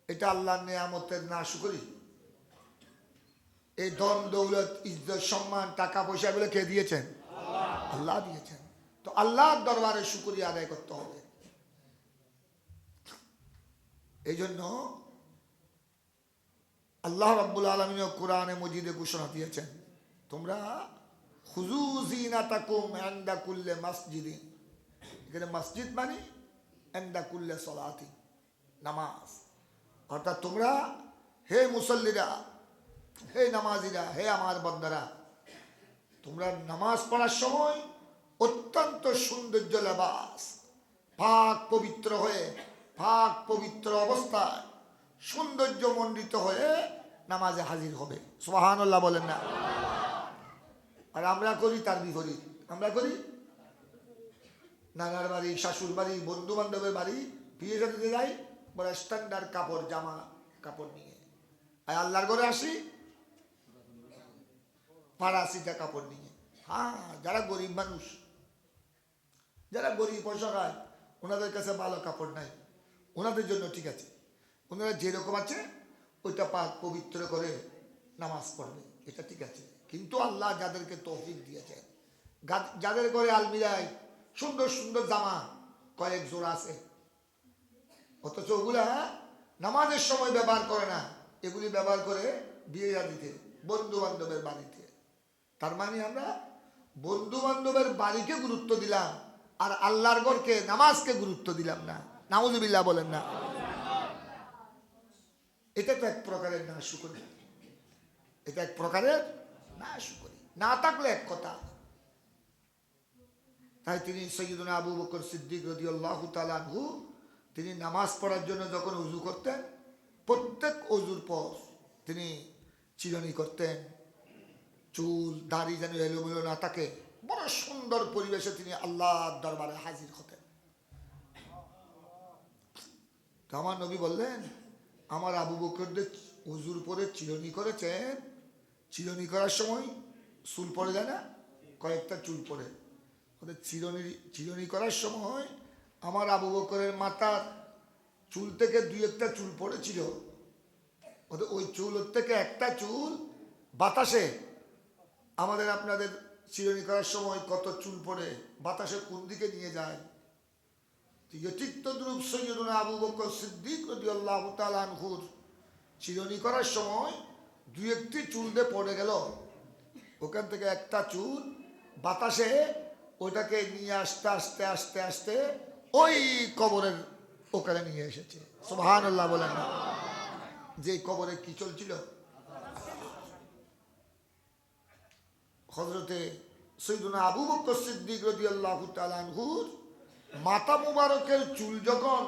এটা আল্লাহর নেয়ামতের না শুকরি? এই ধন দৌলত ইজ্জত সম্মান টাকা পয়সা এগুলো কে দিয়েছেন? আল্লাহ দিয়েছেন। তো আল্লাহর দরবারে শুকরিয়া আদায় করতে হবে। এই জন্য আল্লাহ রাব্বুল আলামিন কোরআনে মজিদে ঘোষণা দিয়েছেন, তোমরা খুযু যিনাতাকুম ইনদা কুল্লি মাসজিদিন। এখানে মসজিদ মানে ইনদা কুল্লি সালাতি, নামাজ। অর্থাৎ তোমরা হে মুসল্লিরা, হে নামাজিরা, হে আমার বান্দারা, তোমরা নামাজ পড়ার সময় অত্যন্ত সৌন্দর্য লেবাস, পাক পবিত্র হয়ে, পাক পবিত্র অবস্থায় সৌন্দর্য মণ্ডিত হয়ে নামাজে হাজির হবে। সুবহানাল্লাহ বলেন না? আর আমরা করি তার বিপরীত। আমরা করি নানার বাড়ি, শাশুর বাড়ি, বন্ধু বান্ধবের বাড়ি বিয়ে দিতে যাই বড় স্ট্যান্ডার্ড কাপড়, জামা কাপড় নিয়ে, আর আল্লাহর ঘরে আসি পাড়াশিটা কাপড় নিয়ে। হ্যাঁ, যারা গরিব মানুষ, যারা গরিব পয়সা খায়, ওনাদের কাছে ভালো কাপড় নাই, ওনাদের জন্য ঠিক আছে, ওনারা যেরকম আছে ওইটা পাক পবিত্র করে নামাজ পড়বে, এটা ঠিক আছে। কিন্তু আল্লাহ যাদেরকে তৌফিক দিয়েছেন, যাদের ঘরে আলমিরায় সুন্দর সুন্দর জামা কয়েক জোড়া আছে, অথচ ওগুলা নামাজের সময় ব্যবহার করে না, এগুলি ব্যবহার করে বিয়ে দিতে, বন্ধু বান্ধবের বাড়িতে। তার মানে আমরা বন্ধু বান্ধবের বাড়িকে গুরুত্ব দিলাম, আর আল্লাহর ঘরকে, নামাজকে গুরুত্ব দিলাম না। নাউজুবিল্লাহ বলেন না? এটা তো এক প্রকারের না শুকরি, এটা এক প্রকারের না শুকরি। না থাকলে এক কথা। তাই তিনি সৈয়দনা আবু বকর সিদ্দিক রাদিয়াল্লাহু তাআলা আনহু, তিনি নামাজ পড়ার জন্য যখন ওযু করতেন, প্রত্যেক ওযুর পর তিনি চিরুনি করতেন, চুল দাড়ি যেন এলোমেলো না থাকে, বড় সুন্দর পরিবেশে তিনি আল্লাহর দরবারে হাজির হতেন। তো আমার নবী বললেন, আমার আবু বকরদের ওযুর পরে চিরুনি করেছেন, চিরুনি করার সময় চুল পড়ে যায় না, কয়েকটা চুল পড়ে, ওদের চিরুনি করার সময় আমার আবু বকরের মাথার চুল থেকে দুই একটা চুল পড়েছিল, ওদের ওই চুলের থেকে একটা চুল বাতাসে, আমাদের আপনাদের চিরুনি করার সময় কত চুল পড়ে, বাতাসে কোন দিকে নিয়ে যায়, ঠিক তদ্রূপ সৈয়দনা আবু বকর সিদ্দিক রাদিয়াল্লাহু তাআলা আনহুর চিরুনি করার সময় দুই একটি চুল দিয়ে পড়ে গেল, ওখান থেকে একটা চুল বাতাসে ওটাকে নিয়ে আসতে আসতে আসতে আসতে ওই কবরের ওখানে নিয়ে এসেছে। সুবহানাল্লাহ বলেন না? যে কবরে কি চলছিল? হযরতে সৈয়দনা আবু বকর সিদ্দিক রাদিয়াল্লাহু তাআলা আনহুর মাথা মুবারকের চুল যখন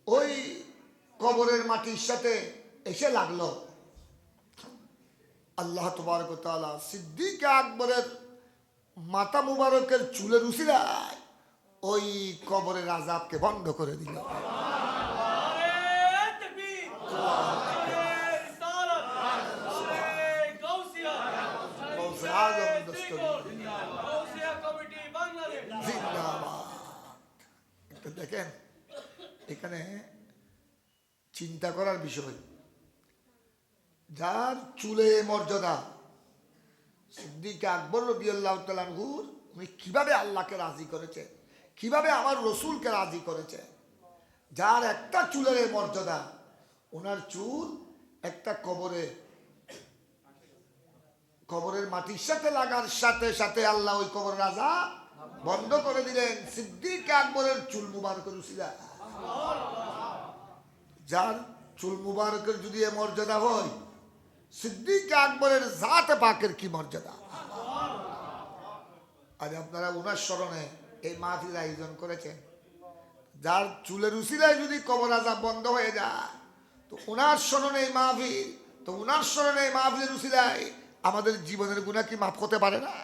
ওই কবরের মাটির সাথে এসে লাগলো, আল্লাহ তাবারক ওয়া তাআলা সিদ্দিক আকবরের মাথা মুবারকের চুলের উসিলায় ওই কবরের আযাবকে বন্ধ করে দিল। দেখেন, এখানে চিন্তা করার বিষয়, যার চুলে মর্যাদা, সিদ্দিক আকবর রাদিয়াল্লাহু তাআলা আনহুর, উনি কিভাবে আল্লাহকে রাজি করেছে, কিভাবে আমার রসুলকে রাজি করেছে। যার একটা চুলের মর্যাদা, ওনার চুল একটা কবরের মাটির সাথে লাগার সাথে সাথে আল্লাহ ওই কবরের আযাব বন্ধ করে দিলেন সিদ্দিক আকবরের চুল মুবারকের উসিলায়। যার চুল মুবারকের যদি এ মর্যাদা হয়, সিদ্দিক আকবরের জাতে পাকের কি মর্যাদা। আজ আপনারা ওনার স্মরণে এই মাহফিল আয়োজন করেছেন, যার চুলের উসিলায় যদি কবর আযাব বন্ধ হয়ে যায়, তো ওনার স্মরণে এই মাহফিল, তো ওনার স্মরণে এই মাহফিলের উসিলায় আমাদের জীবনের গুনাহ কি মাফ হতে পারে না?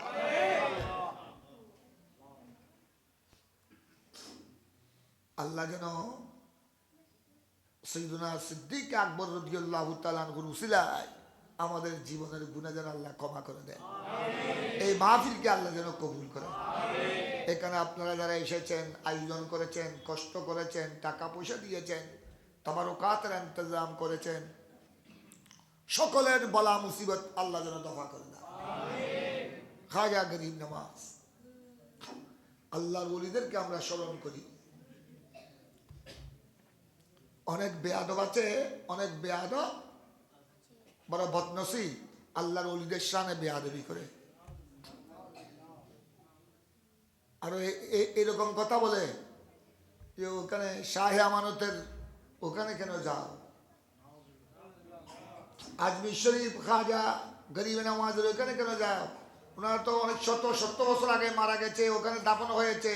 আল্লাহ যেন সৈয়দনা সিদ্দিক আকবর রাদিয়াল্লাহু তাআলা আনহুর উসিলায় আমাদের জীবনের গুনাহ যেন আল্লাহ ক্ষমা করে দেন, এই মাহফিলকে আল্লাহ যেন কবুল করেন। এখানে আপনারা যারা এসেছেন, আয়োজন করেছেন, কষ্ট করেছেন, টাকা পয়সা দিয়েছেন, তাবারুকাতের ইন্তজাম করেছেন। সকলের বলা মুসিবত আল্লাহ যেন দফা করে দেন। খাজা গরিব নওয়াজ। আল্লাহর ওলিদেরকে আমরা স্মরণ করি। অনেক বেয়াদব আছে, অনেক বেয়াদব বড় বদনসিব আল্লাহর ওলিদের শানে বেয়াদবি করে। আর এরকম কথা বলে যে ওখানে শাহে আমানতের ওখানে কেন যাও? আজমির শরীফ খাজা গরিব নওয়াজের ওখানে কেন যাও? ওনারা তো অনেক শত বছর আগে মারা গেছে, ওখানে দাফন হয়েছে,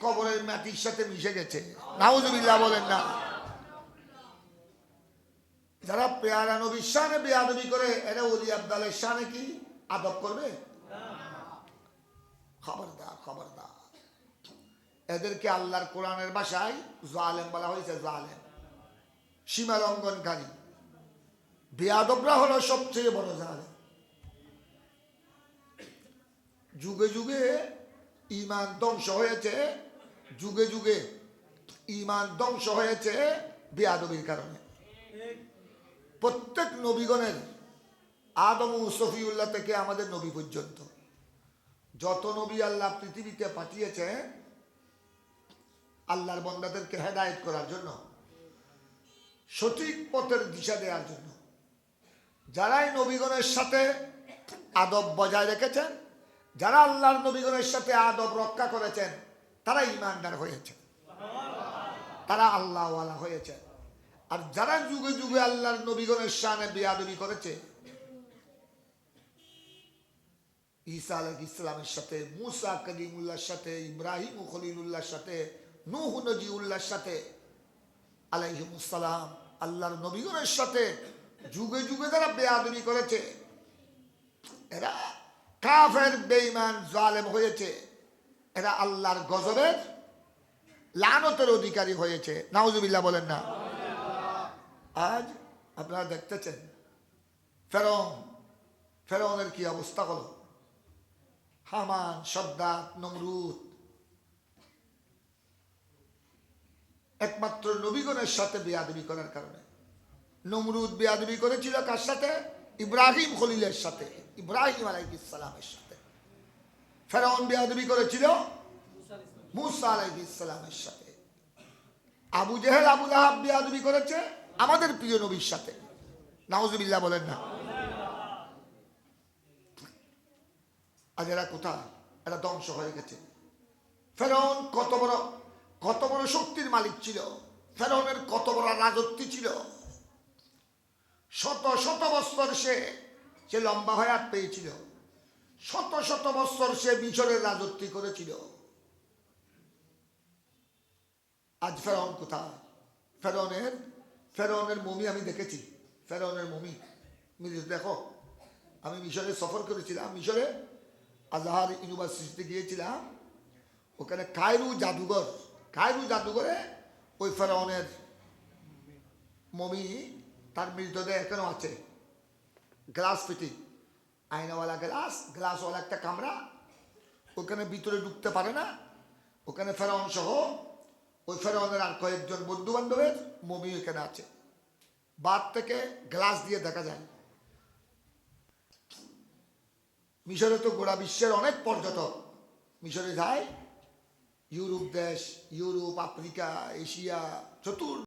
কবরের মাটির সাথে মিশে গেছে। নাউজুবিল্লাহ বলেন না। যারা পেয়ারা নবীর শানে বেয়াদবি করে এরা ওলি আব্দালের শানে কি আদব করবে? খবরদার, খবরদার। এদেরকে আল্লাহর কোরআনের ভাষায় জালেম বলা হয়েছে। জালেম, সীমা লঙ্ঘনকারী। বেয়াদবরা হলো সবচেয়ে বড় জালেম। যুগে যুগে ঈমান ধ্বংস হয়েছে, যুগে যুগে ঈমান ধ্বংস হয়েছে বেয়াদবির কারণে। প্রত্যেক নবীগণের আদম ও সফিউল্লাহ থেকে আমাদের নবী পর্যন্ত যত নবী আল্লাহ পৃথিবীতে পাঠিয়েছে আল্লাহর বান্দাদেরকে হেদায়েত করার জন্য, সঠিক পথের দিশা দেওয়ার জন্য। যারাই নবীগণের সাথে আদব বজায় রেখেছেন, যারা আল্লাহর নবীগণের সাথে আদব রক্ষা করেছেন, তারা ঈমানদার হয়েছে, তারা আল্লাহওয়ালা হয়েছে। আর যারা যুগে যুগে আল্লাহর নবীগণের শানে বেয়াদবি করেছে, ঈসা আলাইহিস সালামের সাথে, মুসা কালিমুল্লাহর সাথে, ইব্রাহিম খলিলুল্লাহর সাথে, নূহ নজিউল্লাহর সাথে আলাইহিমুস সালাম, আল্লাহর নবীগণের সাথে যুগে যুগে যারা বেয়াদবি করেছে, এরা কাফের, বেঈমান, জালেম হয়েছে। এরা আল্লাহর গজবের, লানতের অধিকারী হয়েছে। নাউজুবিল্লাহ বলেন না। আজ আপনারা দেখতেছেন ফেরাউনের কি অবস্থা হলো। হামান, সদ্দাত, নমরুদ একমাত্র নবীগণের সাথে বেয়াদবি করার কারণে। নমরুদ বেয়াদবি করেছিল কার সাথে? ইব্রাহিম খলিলের সাথে, ইব্রাহিম আলাইহিস সালামের সাথে। ফেরাউন বেয়াদবি করেছিল মুসা আলাইহিস সালামের সাথে। আবু জেহেল, আবু লাহাব বেয়াদবি করেছে আমাদের প্রিয় নবীর সাথে। নাউজুবিল্লাহ বলেন না। আজ এরা কোথায়? এরা ধ্বংস হয়ে গেছে। ফেরাউন কত বড় শক্তির মালিক ছিল। ফেরাউনের কত বড় রাজত্ব ছিল। শত শত বৎসর সে লম্বা হায়াত পেয়েছিল। শত শত বৎসর সে মিশরের রাজত্ব করেছিল। আজ ফেরাউন কোথায়? ফেরাউনের মমি আমি দেখেছি। ফেরাউনের মমি দেখো, আমি মিশরে সফর করেছিলাম। মিশরে আজহার ইউনিভার্সিটিতে গিয়েছিলাম। ওখানে কায়রু জাদুঘরে ওই ফেরাউনের মমি, তার মৃতদেহ এখনো আছে। গ্লাস ফিটিং, আয়নাওয়ালা গ্লাসওয়ালা একটা কামরা। ওখানে ভিতরে ঢুকতে পারে না। ওখানে ফেরাউন সহ ওই ফেরাউনের আর কয়েকজন বন্ধু বান্ধবের মমি এখানে আছে। বাদ থেকে গ্লাস দিয়ে দেখা যায়। মিশরে তো গোটা বিশ্বের অনেক পর্যটক মিশরে যায়। ইউরোপ দেশ, ইউরোপ, আফ্রিকা, এশিয়া, চতুর্দিক